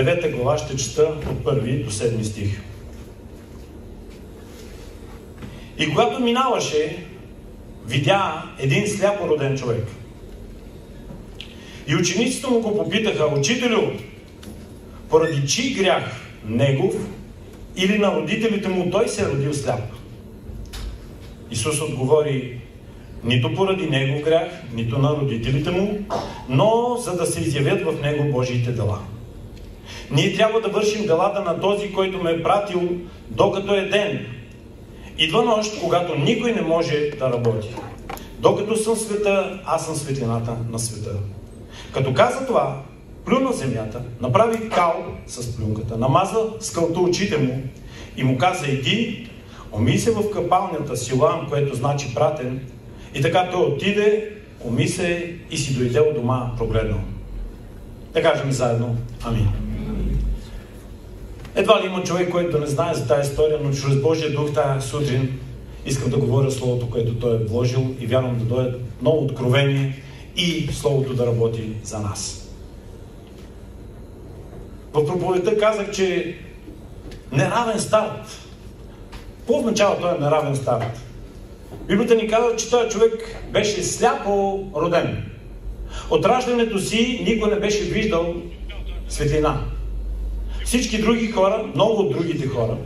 9 глава ще чета от 1 до 7 стих. И когато минаваше, видя един сляпо роден човек. И учениците му го попитаха: Учителю, поради чий грях, негов или на родителите му, той се е родил сляп? Исус отговори: нито поради негов грях, нито на родителите му, но за да се изявят в него Божиите дела. Ние трябва да вършим делата на този, който ме е пратил, докато е ден. Идва нощ, когато никой не може да работи. Докато съм в света, аз съм светлината на света. Като каза това, плю на земята, направи кал с плюнката, намаза с кълта очите му и му каза: иди, умий се в къпалнята Силоам, което значи пратен. И така той отиде, уми се и си дойде от дома прогледнал. Да кажем заедно амин. Едва ли има човек, който да не знае за тази история, но чрез Божия дух тази сутрин искам да говоря Словото, което Той е вложил, и вярвам да дойде ново откровение и Словото да работи за нас. В проповедта казах, че неравен старт. Какво означава този неравен старт? Библията ни казва, че този човек беше сляпо роден. От раждането си никой не беше виждал светлина. Всички други хора, много от другите хора,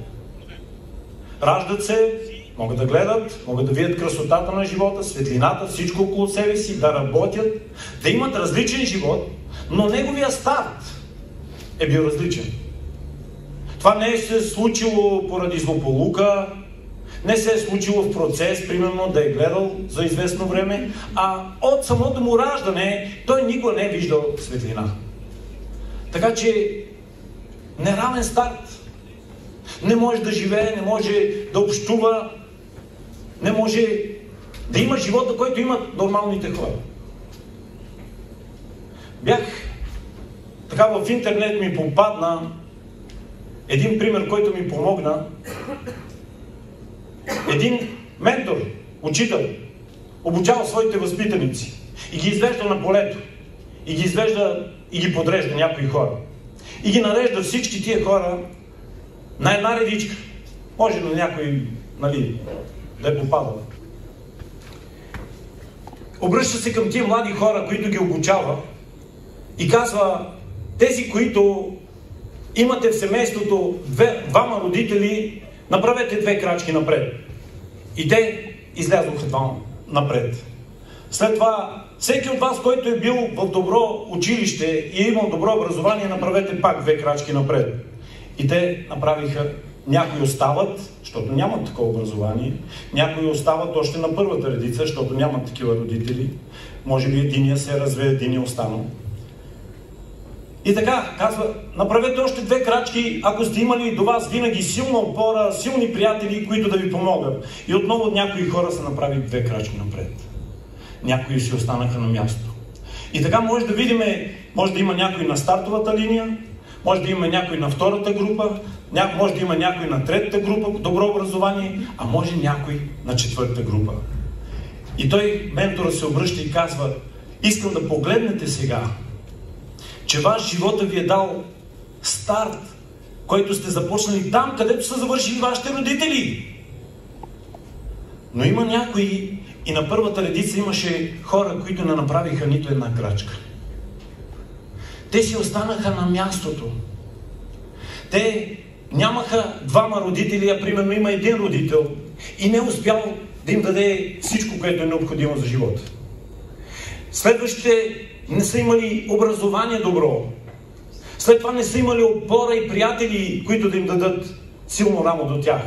раждат се, могат да гледат, могат да видят красотата на живота, светлината, всичко около себе си, да работят, да имат различен живот, но неговия старт е бил различен. Това не е се случило поради злополука, не се е случило в процес, примерно да е гледал за известно време, а от самото му раждане той никога не е виждал светлина. Така че неравен старт. Не може да живее, не може да общува, не може да има живота, който имат нормалните хора. Така в интернет ми попадна един пример, който ми помогна. Един ментор, учител, обучава своите възпитаници и ги извежда на полето, и ги извежда и ги подрежда някои хора. И ги нарежда всички тия хора на една редичка. Може на някой, да е попадал. Обръща се към тия млади хора, които ги обучава, и казва: тези, които имате в семейството двама родители, направете 2 крачки напред. И те излязоха 2 напред. След това, всеки от вас, който е бил в добро училище и е имал добро образование, направете пак 2 крачки напред. И те направиха. Някои остават, защото нямат такова образование. Някои остават още на първата редица, защото нямат такива родители. Може би единия се разве, единия останал. И така, казва: направете още 2 крачки, ако сте имали до вас винаги силна опора, силни приятели, които да ви помогат. И отново някои хора са направили 2 крачки напред. Някои си останаха на място. И така може да видим, може да има някой на стартовата линия, може да има някой на втората група, може да има някой на третата група, добро образование, а може някой на 4-та група. И той, ментора, се обръща и казва: искам да погледнете сега, че ваш живота ви е дал старт, който сте започнали там, където са завършили вашите родители. Но има някои, и на първата редица имаше хора, които не направиха нито една крачка. Те си останаха на мястото. Те нямаха 2 родители, а примерно има 1 родител и не успял да им даде всичко, което е необходимо за живота. Следващите не са имали образование добро. След това не са имали опора и приятели, които да им дадат силно рамо до тях.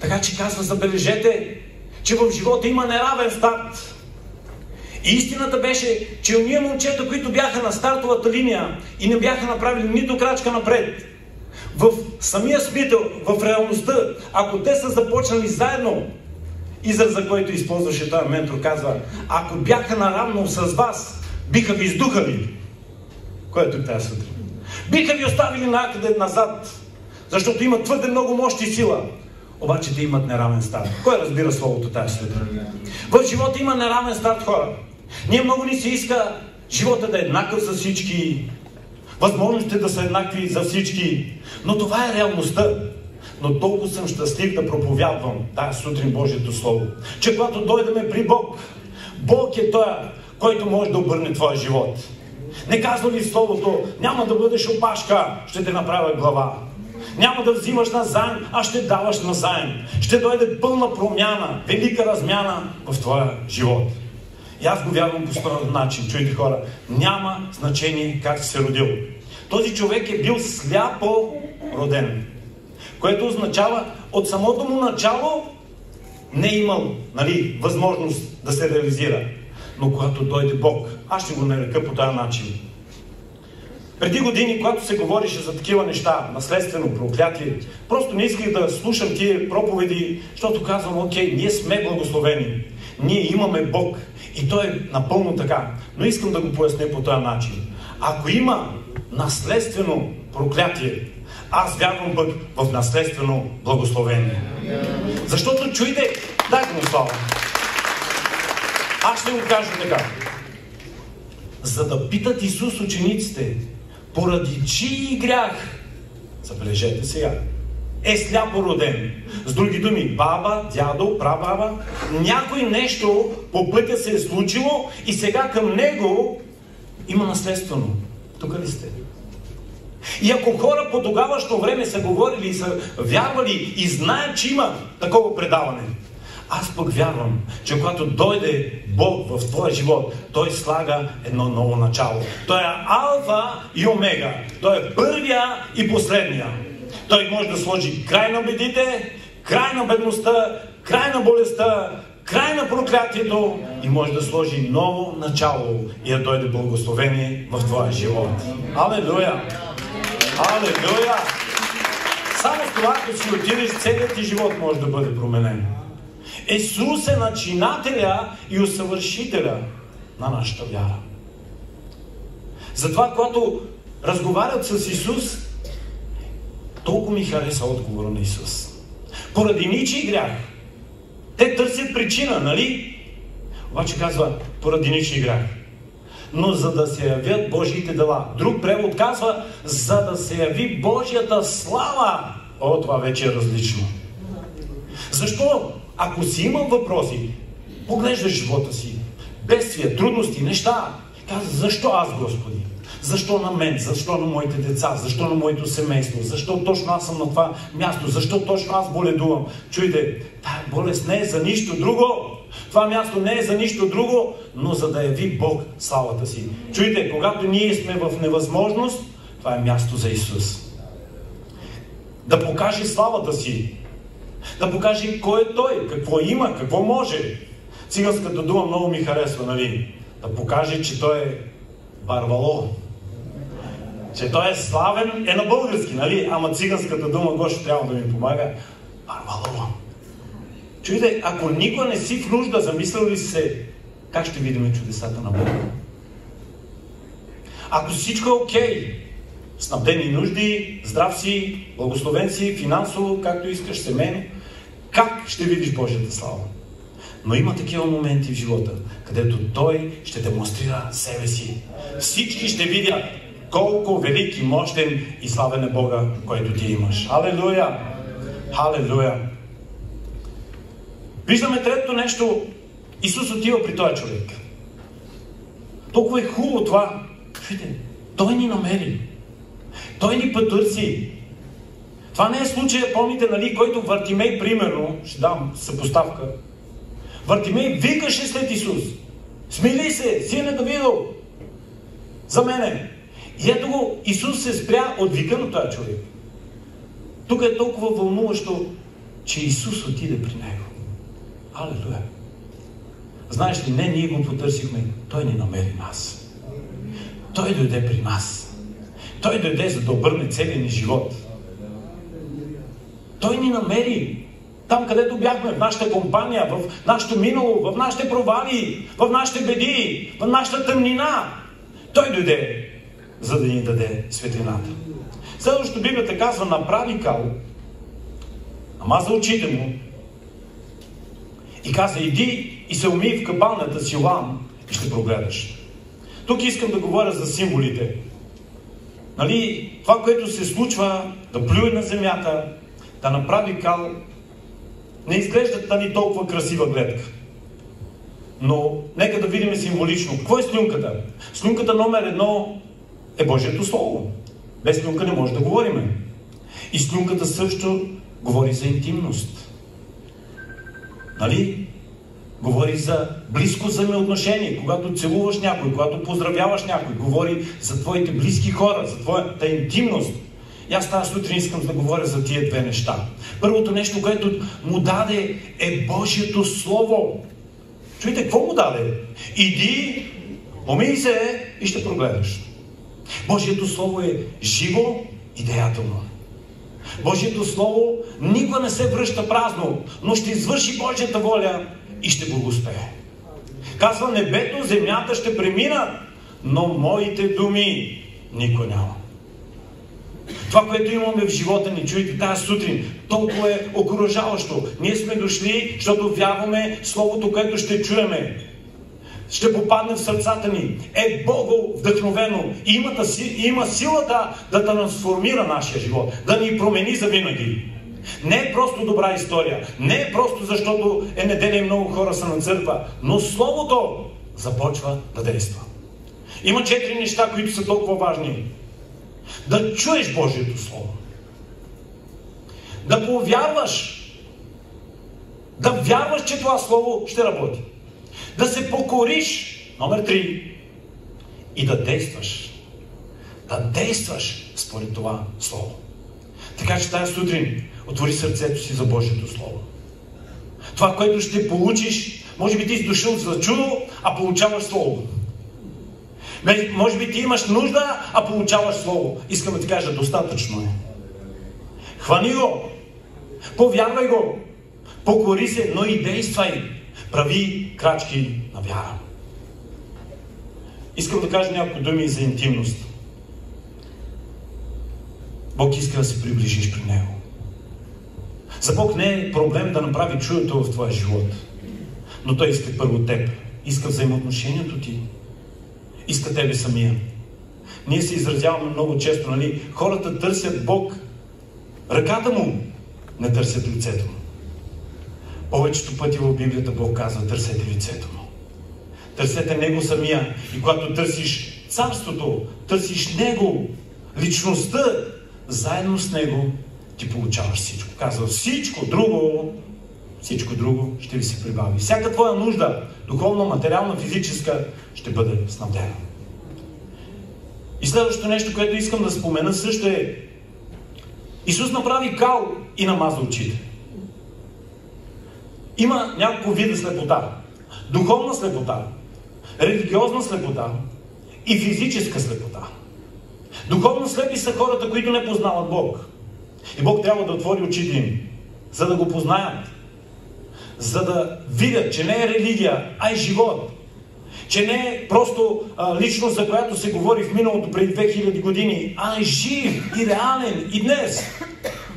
Така че казва: забележете, че в живота има неравен старт. И истината беше, че уния момчета, които бяха на стартовата линия и не бяха направили нито крачка напред, в самия смисъл, в реалността, ако те са започнали заедно, израза, който използваше този ментор, казва: ако бяха наравно с вас, биха ви издухали. Което е тази сутрин. Биха ви оставили някъде назад, защото имат твърде много мощ и сила. Обаче те имат неравен старт. Кой разбира Словото тази сутрин? В живота има неравен старт, хора. Ние много ни се иска живота да е еднакъв с всички. възможностите да са еднакви за всички. Но това е реалността. Но толкова съм щастлив да проповядвам тази сутрин Божието Слово, че когато дойдеме при Бог, Бог е Той, който може да обърне твоя живот. Не казва ли Словото: няма да бъдеш опашка, ще те направя глава. Няма да взимаш назаем, а ще даваш назаем. Ще дойде пълна промяна, велика размяна в твоя живот. И аз го вярвам по този начин. Чуйте, хора, няма значение как си се родил. Този човек е бил сляпо роден, което означава от самото му начало не е имал, възможност да се реализира. Но когато дойде Бог, аз ще го нарека по този начин. Преди години, когато се говореше за такива неща, наследствено проклятие, просто не исках да слушам тия проповеди, защото казвам: окей, ние сме благословени. Ние имаме Бог и Той е напълно така. Но искам да го поясня по този начин. Ако има наследствено проклятие, аз вярвам пък в наследствено благословение. Защото чуйте, дайте му слава. Аз ще го кажа така. За да питат Исус учениците, поради чий грях, забележете сега, е сляпо роден. С други думи, баба, дядо, прабаба, някой нещо по пътя се е случило и сега към него има наследствено. Тук ли сте? И ако хора по тогавашно време са говорили и са вярвали и знаят, че има такова предаване, аз пък вярвам, че когато дойде Бог в твоя живот, Той слага едно ново начало. Той е алфа и омега. Той е първия и последния. Той може да сложи край на бедите, край на бедността, край на болестта, край на проклятието и може да сложи ново начало и да дойде благословение в твоя живот. Алелуя! Алелуя! Само с това, ако си отидеш, целият ти живот може да бъде променен. Исус е начинателя и усъвършителя на нашата вяра. Затова, когато разговарят с Исус, толкова ми хареса отговора на Исус. Поради ничий грях. Те търсят причина, нали? Обаче казва: поради ничий грях. Но за да се явят Божиите дела. Друг превод казва: за да се яви Божията слава. О, това вече е различно. Защо? Ако си имал въпроси, поглеждаш живота си, бедствия, трудности, неща, казва: защо аз, Господи? Защо на мен? Защо на моите деца? Защо на моето семейство? Защо точно аз съм на това място? Защо точно аз боледувам? Чуйте, тая болест не е за нищо друго. Това място не е за нищо друго, но за да яви Бог славата си. Чуйте, когато ние сме в невъзможност, това е място за Исус. Да покаже славата си. Да покаже кой е Той, какво има, какво може. Циганската дума много ми харесва, нали? Да покаже, че Той е барвало. Че Той е славен, е на български, нали? Ама циганската дума, Гошо трябва да ми помага. Барвало. Чуйте, ако никой не си в нужда, замислял ли се как ще видим чудесата на Бога? Ако всичко е окей, снабдени нужди, здрав си, благословен си, финансово, както искаш, семейно, как ще видиш Божията слава? Но има такива моменти в живота, където Той ще демонстрира себе си. Всички ще видят колко велик и мощен и славен е Бога, който ти имаш. Халелуя! Халелуя! Виждаме третото нещо. Исус отива при този човек. Толкова е хубаво това. Вижте, Той ни намери. Той ни потърси. Това не е случая, помните, нали, който Вартимей, примерно, ще дам съпоставка. Вартимей викаше след Исус: смили се, сине Давидов, за мене. И ето го, Исус се спря от вика на този човек. Тук е толкова вълнуващо, че Исус отиде при него. Алелуя! Знаеш ли, не ние го потърсихме, Той ни намери нас. Той дойде при нас. Той дойде, за да обърне целия ни живот. Той ни намери там, където бяхме, в нашата компания, в нашето минало, в нашите провали, в нашите беди, в нашата тъмнина. Той дойде, за да ни даде светлината. Следващото Библията казва: направи кал, намаза очите му и каза: иди и се умий в капалнята Силам и ще прогледаш. Тук искам да говоря за символите. нали, това, което се случва, да плюе на земята, да направи кал, не изглежда тази толкова красива гледка. Но нека да видим символично. Какво е слюнката? Слюнката номер 1 е Божието Слово. Без слюнка не може да говорим. И слюнката също говори за интимност. Нали? Говори за близко взаимоотношение. Когато целуваш някой, когато поздравяваш някой, говори за твоите близки хора, за твоята интимност. И аз тази сутрин искам да говоря за тия две неща. Първото нещо, което му даде, е Божието Слово. Чуйте, какво му даде? Иди, умий се и ще прогледаш. Божието Слово е живо и деятелно. Божието Слово никога не се връща празно, но ще извърши Божията воля и ще благоуспее. Казва, небето, земята ще преминат, но моите думи никой няма. Това, което имаме в живота ни, чуйте тази сутрин, толкова е окуражаващо. Ние сме дошли, защото вярваме Словото, което ще чуеме. Ще попадне в сърцата ни. Е Бого вдъхновено. И има силата да трансформира нашия живот. Да ни промени завинаги. Не е просто добра история. Не е просто защото е неделя и много хора са на църква. Но Словото започва да действа. Има 4 неща, които са толкова важни. Да чуеш Божието Слово. Да повярваш. Да вярваш, че това Слово ще работи. Да се покориш. Номер 3. И да действаш. Да действаш според това Слово. Така че тази сутрин отвори сърцето си за Божието Слово. Това, което ще получиш, може би ти си дошъл за чудо, а получаваш Слово. Може би ти имаш нужда, а получаваш Слово. Искам да ти кажа, достатъчно е. Хвани го. Повярвай го. Покори се, но и действай. Прави крачки на вяра. Искам да кажа няколко думи за интимност. Бог иска да се приближиш при Него. За Бог не е проблем да направи чудото в твоя живот. Но Той иска първо теб. Иска взаимоотношението ти. Иска тебе самия. Ние се изразяваме много често, нали? Хората търсят Бог. Ръката Му, не търсят лицето Му. Повечето пъти в Библията Бог казва, търсете лицето Му. Търсете Него самия. И когато търсиш царството, търсиш Него, личността, заедно с Него ти получаваш всичко. Казва, всичко друго ще ви се прибави. Всяка твоя нужда, духовна, материална, физическа, ще бъде снабдена. И следващото нещо, което искам да спомена също е, Исус направи кал и намаза очите. Има няколко вида слепота. Духовна слепота, религиозна слепота и физическа слепота. Духовно слепи са хората, които не познават Бог. И Бог трябва да отвори очите им, за да го познаят. За да видят, че не е религия, а е живот. Че не е просто личност, за която се говори в миналото преди 2000 години, а е жив и реален и днес.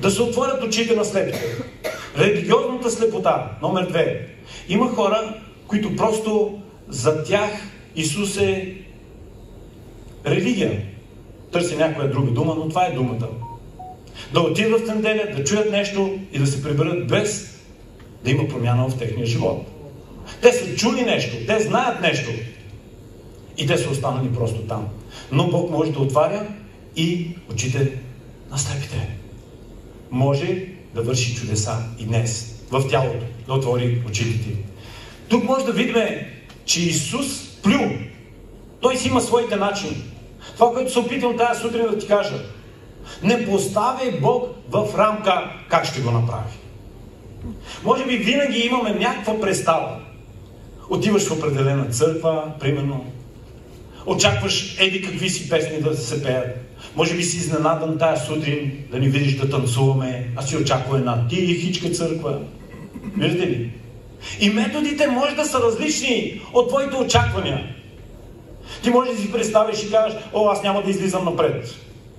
Да се отворят очите на слепите. Религиозната слепота, номер 2. Има хора, които просто за тях Исус е религия. Търси някоя друга дума, но това е думата. Да отидат в неделя, да чуят нещо и да се приберат без да има промяна в техния живот. Те са чули нещо, те знаят нещо и те са останали просто там. Но Бог може да отваря и очите на слепите. Може да върши чудеса и днес в тялото, да отвори очите ти. Тук може да видим, че Исус плю. Той си има своите начини. Това, което се опитвам тази сутрин да ти кажа, не поставяй Бог в рамка как ще го направи. Може би винаги имаме някаква представа. Отиваш в определена църква, примерно. Очакваш еди какви си песни да се пеят. Може би си изненадан тая сутрин да ни видиш да танцуваме, а си очаква една тихичка църква. Виждате ли? И методите може да са различни от твоите очаквания. Ти може да си представиш и кажеш, аз няма да излизам напред.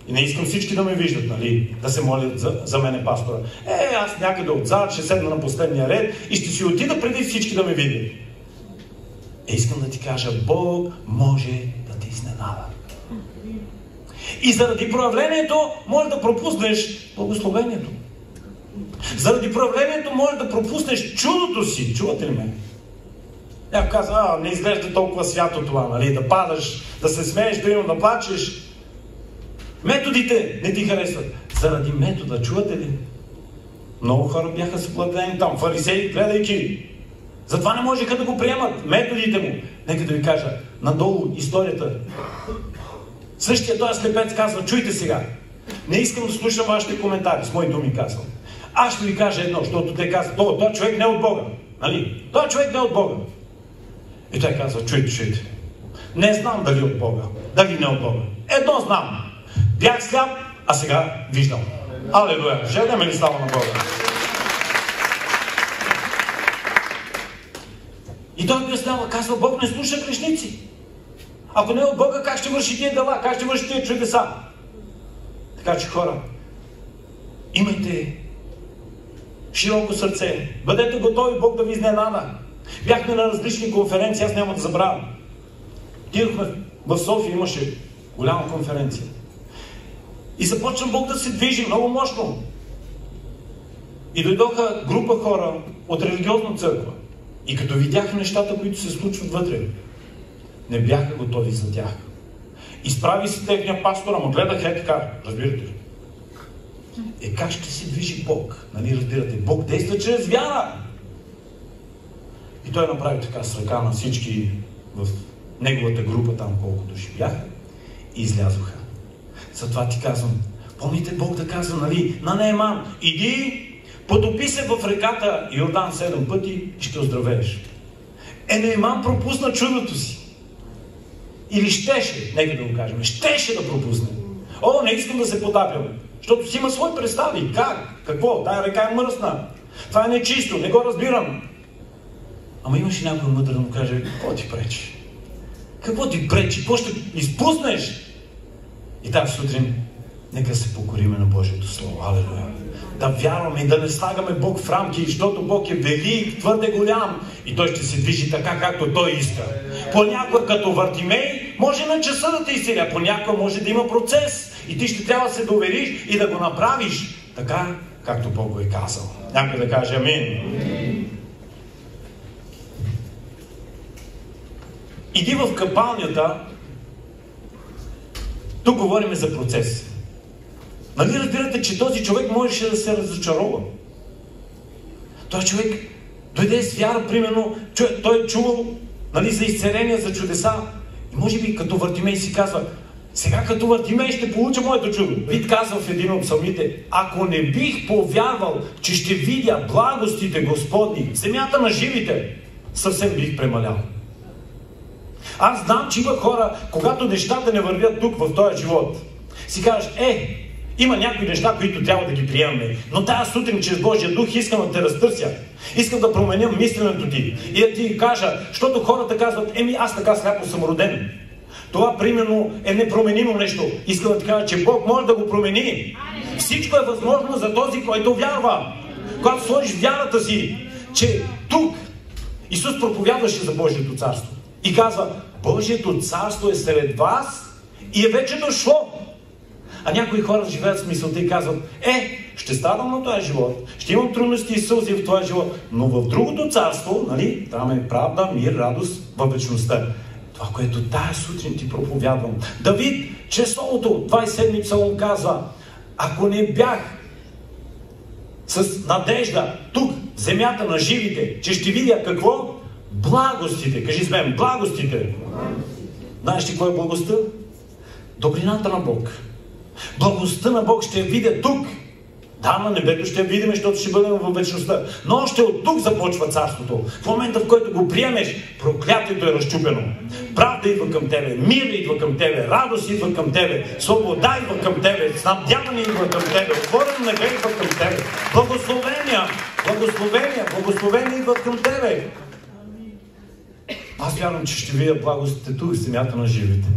И не искам всички да ме виждат, нали? Да се молят за мене пастора. Аз някъде отзад ще седна на последния ред и ще си отида преди всички да ме видят. Искам да ти кажа, Бог може да те изненада. И заради проявлението може да пропуснеш благословението. Заради проявлението може да пропуснеш чудото си. Чувате ли ме? Някой казва, не изглежда толкова свято това, нали? Да падаш, да се смееш, да плачеш. Методите не ти харесват. Заради метода, чувате ли? Много хора бяха съблазени там, фарисеи, гледайки. Затова не можеха да го приемат. Методите му. Нека да ви кажа, надолу историята. Същия този слепец казва, чуйте сега. Не искам да слушам вашите коментари, с мои думи казвам. Аз ще ви кажа едно, защото те казват, този човек не е от Бога. Нали? Този човек не е от Бога. И той казва, чуйте. Не знам дали от Бога, дали не от Бога. Едно знам. Бях сляп, а сега виждам. Алелуя! Жадеме ли слава на Бога? И той обяснява, казва, Бог не слуша грешници. Ако не е от Бога, как ще върши тия дела? Как ще върши тия чудеса? Така че хора, имайте широко сърце. Бъдете готови Бог да ви изненада. Бяхме на различни конференции, аз няма да забравям. Отидохме в София, имаше голяма конференция. И започна Бог да се движи много мощно. И дойдоха група хора от религиозна църква. И като видяха нещата, които се случват вътре, не бяха готови за тях. Изправи се техния пастор, ама гледаха така, разбирате ли? Как ще се движи Бог? Нали разбирате? Бог действа чрез вяра. И той направи така с ръка на всички в неговата група, там колко души бяха, и излязоха. Затова ти казвам, помните Бог да казва, нали, на Нееман, иди, потопи се в реката Йордан 7 пъти и ще оздравееш. Нееман пропусна чудото си. Или щеше, нека да го кажем, щеше да пропусне. Не искам да се потапям, защото си има свои представи. Как? Какво? Тая река е мръсна. Това е нечисто, не го разбирам. Ама имаше някой мъдър да му каже, какво ти пречи? Какво ти пречи? Какво ще изпуснеш? И тази сутрин, нека се покориме на Божието Слово. Алелуя! Да вярваме и да не слагаме Бог в рамки, защото Бог е велик, твърде голям и Той ще се движи така, както Той иска. Понякога като Вартимей може на часа да те изцеля, понякога може да има процес и ти ще трябва да се довериш и да го направиш така, както Бог го е казал. Някой да каже амин. Иди в капалнята. Тук говорим за процес. Нали разбирате, че този човек можеше да се разочарова? Той човек дойде с вяра, примерно, той е чувал, нали, за изцеление, за чудеса. И може би като Вартимей си казва, сега като Вартимей ще получа моето чудо. Вид казва в един от псалмите, ако не бих повярвал, че ще видя благостите Господни в земята на живите, съвсем бих премалял. Аз знам, че има хора, когато нещата не вървят тук, в този живот, си кажеш, има някои неща, които трябва да ги приемаме, но тази сутрин чрез Божия дух искам да те разтърся. Искам да променя мисленето ти и да ти кажа, защото хората казват, аз така сляпо съм роден. Това, примерно, е непроменимо нещо. Искам да ти кажа, че Бог може да го промени. Всичко е възможно за този, който вярва. Когато сложиш вярата си, че тук Исус проповядваше за Божието царство. И казва, Божието царство е сред вас и е вече дошло. А някои хора живеят с мисълта и казват, ще страдам на този живот, ще имам трудности и сълзи в този живот, но в другото царство, нали, там е правда, мир, радост във вечността. Това, което тая сутрин ти проповядвам. Давид, чрез Словото, 27 псалом казва, ако не бях с надежда тук, в земята на живите, че ще видя какво? Благостите. Кажи с мен, благостите. Знаеш ли кой е благостта? Добрината на Бог. Благостта на Бог ще я видя тук. Да, на небето ще я видим, защото ще бъдем във вечността. Но още от тук започва царството. В момента, в който го приемеш, проклятието е разчупено. Правда идва към тебе, мир идва към тебе, радост идва към тебе, свобода идва към тебе, снабдяване идва към тебе, отворено небе идва към тебе. Благословения идват към тебе. Аз вярвам, че ще видя благостите тук, в земята на живите.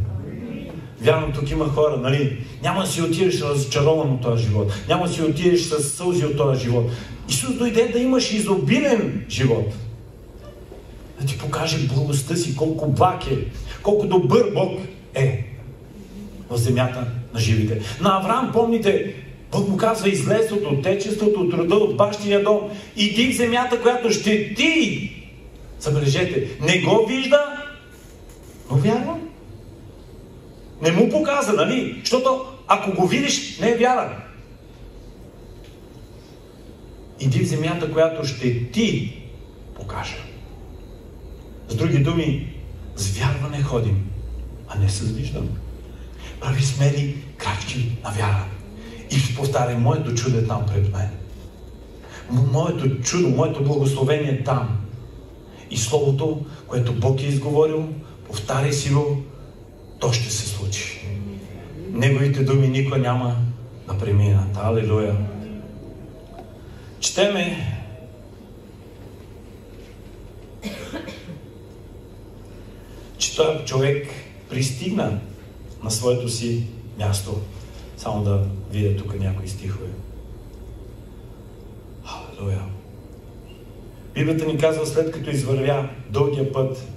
Вярвам, тук има хора, нали? Няма да си отидеш разочарован от този живот. Няма да си отидеш с сълзи от този живот. Исус дойде да имаш изобилен живот. Да ти покаже благостта си, колко благ е, колко добър Бог е в земята на живите. На Авраам, помните, Бог му казва, излез от отечеството, от рода, от бащиния дом, иди в земята, която ще ти. Забележете, не го вижда, но вярва. Не му показа, нали? Защото ако го видиш, не е вяра. Иди в земята, която ще ти покажа. С други думи, с вярване ходим, а не с виждане. Прави смели крачки на вяра. И ще повтарям, моето чудо е там пред мен. Моето чудо, моето благословение е там. И Словото, което Бог е изговорил, повтаряй си го, то ще се случи. Неговите думи никога няма да преминат. Алелуя! Четеме че този човек пристигна на своето си място. Само да видя тук някои стихове. Алелуя! Библията ни казва, след като извървя дългия път,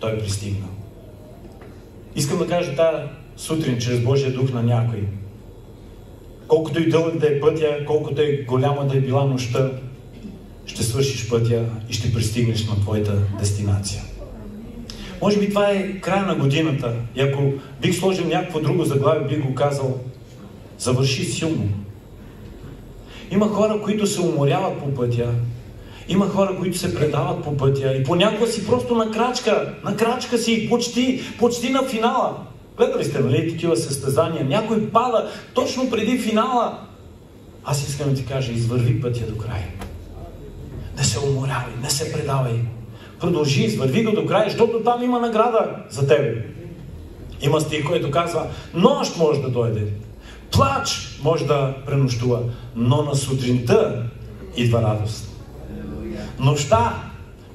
той пристигна. Искам да кажа тази сутрин, чрез Божия дух на някой. Колкото и дълъг да е пътя, колкото и голяма да е била нощта, ще свършиш пътя и ще пристигнеш на твоята дестинация. Може би това е края на годината. И ако бих сложил някакво друго заглавие, бих го казал: завърши силно. Има хора, които се уморяват по пътя. Има хора, които се предават по пътя. И понякога си просто на крачка си, почти на финала. Гледали сте, нали, такива състезания. Някой пада точно преди финала. Аз искам да ти кажа, извърви пътя до край. Не се уморявай, не се предавай. Продължи, извърви го до край, защото там има награда за тебе. Има стих, който казва: нощ може да дойде, плач може да пренощува, но на сутринта идва радост. Нощта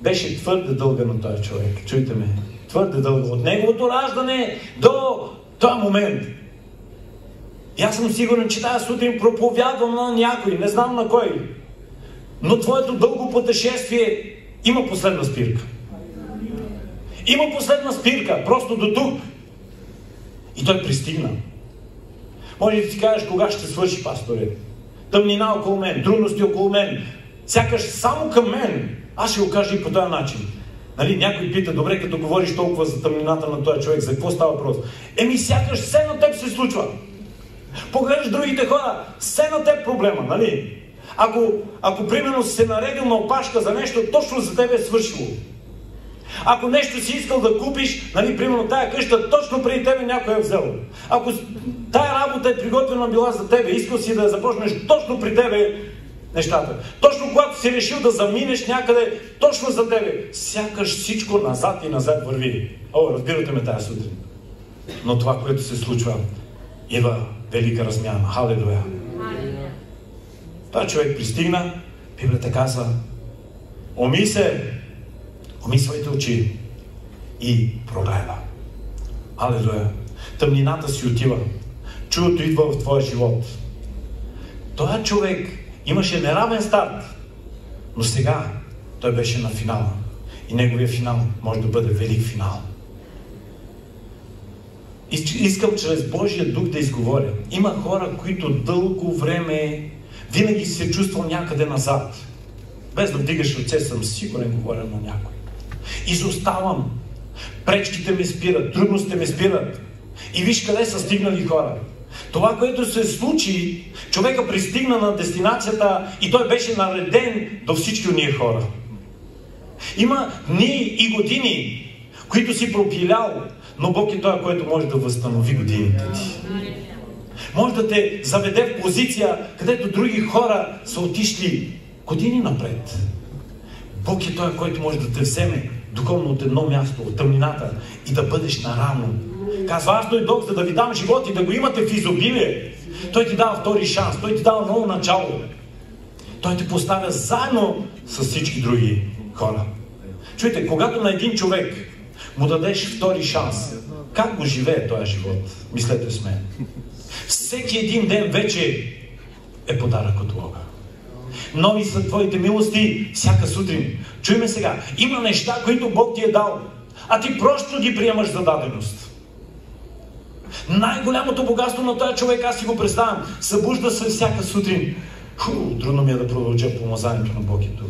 беше твърде дълга на този човек. Чуйте ме. Твърде дълга. От неговото раждане до този момент. И аз съм сигурен, че тази сутрин проповядвам на някой. Не знам на кой. Но твоето дълго пътешествие има последна спирка. Има последна спирка. Просто до тук. И той пристигна. Може да ти кажеш, кога ще свърши, пасторе? Тъмнина около мен, трудности около мен. Сякаш само към мен. Аз ще го кажа и по този начин. Нали, някой пита: добре, като говориш толкова за тъмнината на този човек, за какво става въпрос? Сякаш все на теб се случва. Погледнеш другите хора, все на теб проблема, нали? Ако примерно си се наредил на опашка за нещо, точно за тебе е свършило. Ако нещо си искал да купиш, нали, примерно тая къща, точно преди тебе някой е взел. Ако тая работа е приготвена била за тебе, искал си да я започнеш, точно при тебе нещата. Точно когато си решил да заминеш някъде, точно за тебе. Сякаш всичко назад и назад върви. Разбирате ме тази сутрин. Но това, което се случва, има велика размяна. Халелуя! Той човек пристигна, Библията казва: уми своите очи и прогледа. Халелуя! Тъмнината си отива. Чудото идва в твоя живот. Този човек имаше неравен старт, но сега той беше на финала. И неговия финал може да бъде велик финал. Искам чрез Божия дух да изговоря. Има хора, които дълго време винаги се чувствал някъде назад. Без да вдигаш ръце, съм сигурен, говоря на някой. Изоставам. Пречките ме спират, трудностите ме спират. И виж къде са стигнали хора. Това, което се случи, човека пристигна на дестинацията и той беше нареден до всички ония хора. Има дни и години, които си пропилял, но Бог е той, който може да възстанови годините ти. Може да те заведе в позиция, където други хора са отишли години напред. Бог е той, който може да те вземе духовно от едно място, от тъмнината, и да бъдеш наравно. Казва: аз дойдох, за да ви дам живот и да го имате в изобилие. Той ти дава втори шанс, той ти дава ново начало. Той те поставя заедно с всички други хора. Чуйте, когато на един човек му дадеш втори шанс, как го живее този живот? Мислете с мен. Всеки един ден вече е подарък от Бога. Нови са твоите милости всяка сутрин. Чуй ме сега. Има неща, които Бог ти е дал, а ти просто ги приемаш за даденост. Най-голямото богатство на този човек, аз си го представям, събужда се всяка сутрин. Трудно ми е да продължа помазанието на Бог е тук.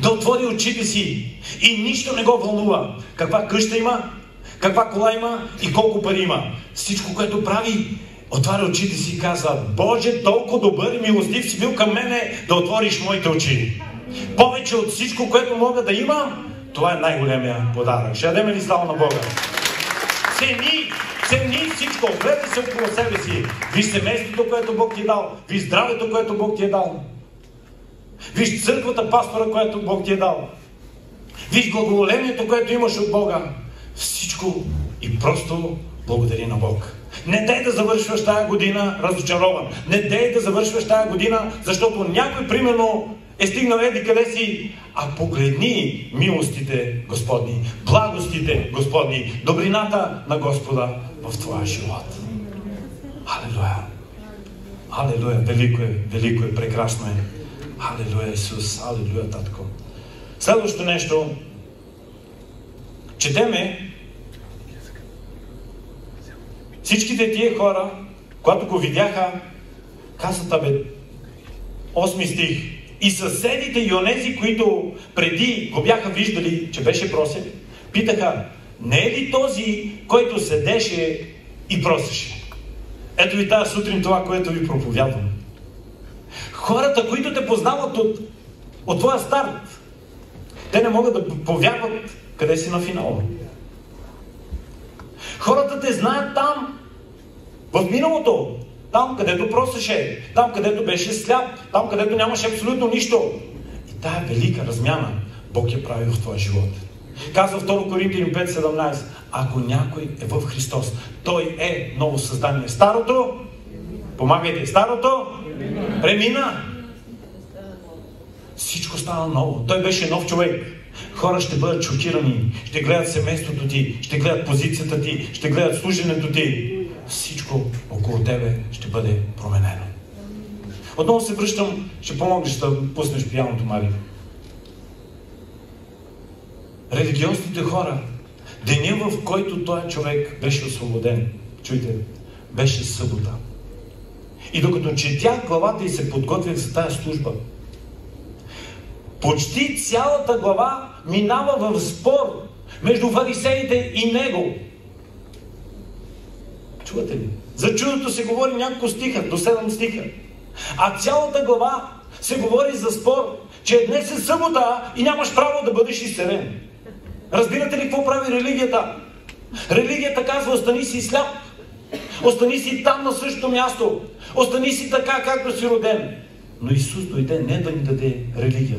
Да отвори очите си и нищо не го вълнува. Каква къща има, каква кола има и колко пари има. Всичко, което прави, отваря очите си и казва: Боже, толкова добър и милостив си бил към мене, да отвориш моите очи. Повече от всичко, което мога да имам, това е най-големия подарък. Ще дадем ли слава на Бога? Цени всичко. Гледай се около себе си. Виж семейството, което Бог ти е дал. Виж здравето, което Бог ти е дал. Виж църквата, пастора, което Бог ти е дал. Виж благоволението, което имаш от Бога. Всичко и просто благодари на Бог. Не дай да завършваш тая година разочарован. Не дай да завършваш тая година, защото някой, примерно, е стигнал еди къде си, а погледни милостите Господни, благостите Господни, добрината на Господа в твоя живот. Алелуя! Алелуя! Велико е, прекрасно е. Алелуя, Исус! Алелуя, Татко! Следващото нещо. Четеме всичките тия хора, когато го видяха, казват: 8 стих. И съседите и онези, които преди го бяха виждали, че беше просек, питаха: не е ли този, който седеше и просеше? Ето ви тази сутрин това, което ви проповядвам. Хората, които те познават от твоя старт, те не могат да повярват къде си на финала. Хората те знаят там, в миналото. Там, където просеше, там, където беше сляп, там, където нямаше абсолютно нищо. И тая велика размяна Бог я прави в твоя живот. Казва 2 Коринтияни 5:17: ако някой е в Христос, той е ново създание. Старото, помагайте, старото премина. Всичко стана ново. Той беше нов човек. Хора ще бъдат шокирани, ще гледат семейството ти, ще гледат позицията ти, ще гледат служенето ти. Всичко около тебе ще бъде променено. Отново се връщам, ще помогнеш да пуснеш пияното, Мари. Религиозните хора, деня, в който този човек беше освободен, чуйте, беше събота. И докато четях главата и се подготвях за тая служба, почти цялата глава минава в спор между фарисеите и него. Чувате ли? За чудото се говори няколко стиха, до 7 стиха. А цялата глава се говори за спор, че днес е събота и нямаш право да бъдеш изцелен. Разбирате ли какво прави религията? Религията казва: остани си сляп, остани си там на същото място, остани си така, както си роден. Но Исус дойде не да ни даде религия.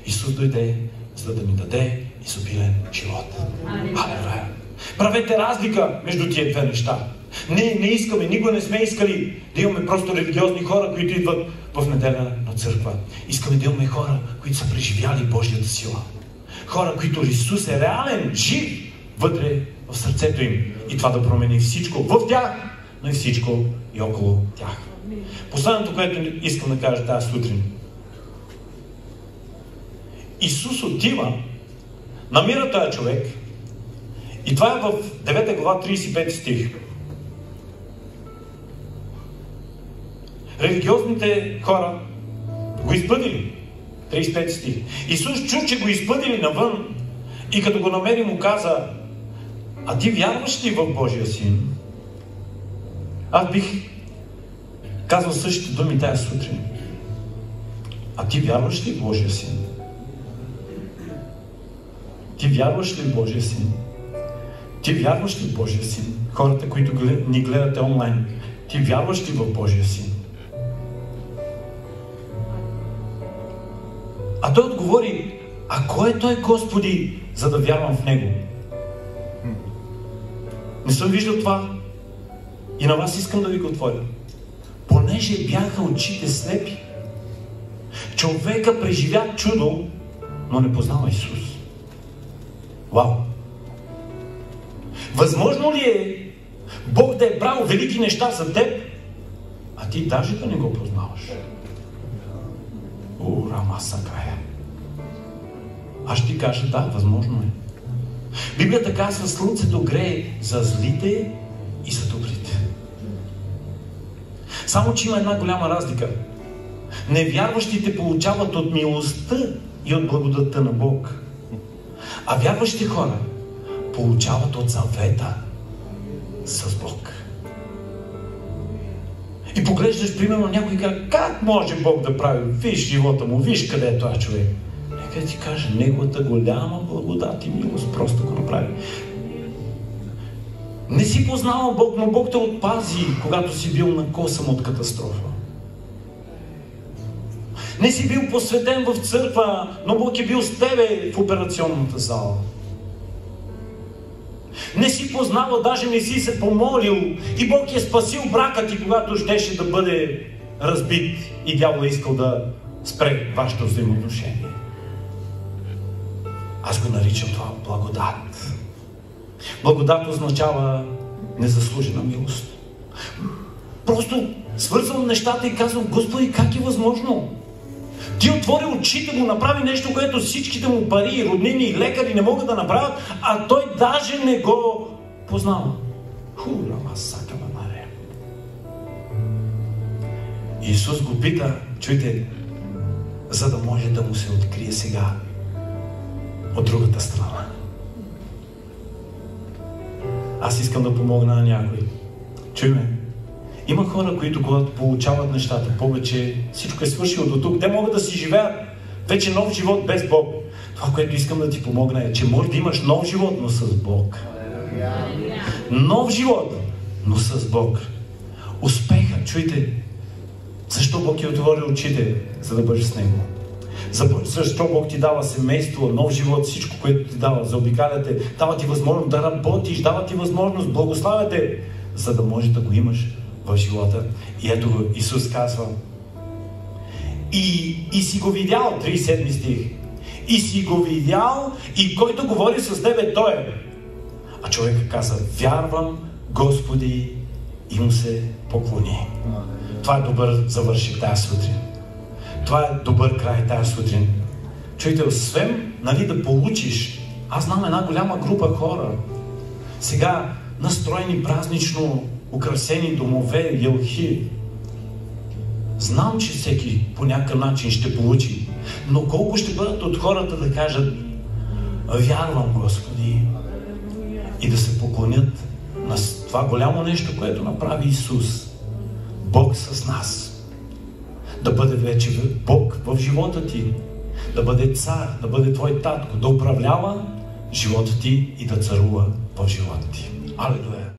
Исус дойде, за да ни даде изобилен живот. Алелуя! Правете разлика между тия две неща. Не искаме, никога не сме искали да имаме просто религиозни хора, които идват в неделя на църква. Искаме да имаме хора, които са преживяли Божията сила. Хора, които Исус е реален, жив вътре в сърцето им. И това да промени всичко в тях, но и всичко и около тях. Последното, което искам да кажа тази сутрин. Исус отива, намира този човек и това е в 9 глава 35 стих. Религиозните хора го изпъдили. 35 стих. Исус чу, че го изпъдили навън и като го намери му каза: а ти вярваш ли в Божия син? Аз бих казал същите думи тая сутрин. А ти вярваш ли в Божия син? Ти вярваш ли в Божия син? Ти вярваш ли в Божия син? Хората, които ни гледате онлайн, ти вярваш ли в Божия син? А той отговори: а кой е той, Господи, за да вярвам в Него? Не съм виждал това. И на вас искам да ви го отворя. Понеже бяха очите слепи, човека преживя чудо, но не познава Исус. Вау! Възможно ли е Бог да е правил велики неща за теб, а ти даже да не го познаваш? Рама Сакая. Аз ще ти кажа: да, възможно е. Библията казва: слънцето грее за злите и за добрите. Само че има една голяма разлика. Невярващите получават от милостта и от благодатта на Бог. А вярващите хора получават от завета с Бог. И поглеждаш, примерно, някой и казва, как може Бог да прави? Виж живота му, виж къде е този човек. Нека ти кажа, неговата голяма благодат и милост просто го направи. Не си познавал Бог, но Бог те отпази, когато си бил на косъм от катастрофа. Не си бил посветен в църква, но Бог е бил с тебе в операционната зала. Не си познавал, даже не си се помолил и Бог е спасил брака ти, когато щеше да бъде разбит и дявол е искал да спре вашето взаимоотношение. Аз го наричам това благодат. Благодат означава незаслужена милост. Просто свързвам нещата и казвам, Господи, как е възможно? Ти отвори очите му, направи нещо, което всичките му пари, роднини и лекари не могат да направят, а той даже не го познава. Исус го пита, чуйте, за да може да му се открие сега от другата страна. Аз искам да помогна на някой. Чуй ме. Има хора, които когато получават нещата повече, всичко е свършило до тук. Те могат да си живеят вече нов живот без Бог. Това, което искам да ти помогна е, че може да имаш нов живот, но с Бог. Нов живот, но с Бог. Успеха, чуйте, защо Бог ти отвори очите, за да бъдеш с Него? Защо Бог ти дава семейство, нов живот, всичко, което ти дава, заобикаляте, дава ти възможност да работиш, дава ти възможност, благославяте, за да можеш да го имаш в живота. И ето го, Исус казва, и си го видял, 37 стих, и си го видял, и който говори с тебе, той е. А човека каза, вярвам, Господи, и му се поклони. Това е добър завършик тази сутрин. Това е добър край тази сутрин. Чуйте, освен, нали, да получиш, аз знам една голяма група хора, сега настроени празнично, украсени домове, елхи. Знам, че всеки по някакъв начин ще получи, но колко ще бъдат от хората да кажат, вярвам, Господи, и да се поклонят на това голямо нещо, което направи Исус. Бог с нас. Да бъде вече Бог в живота ти. Да бъде цар, да бъде твой татко, да управлява живота ти и да царува в живота ти. Алелуя!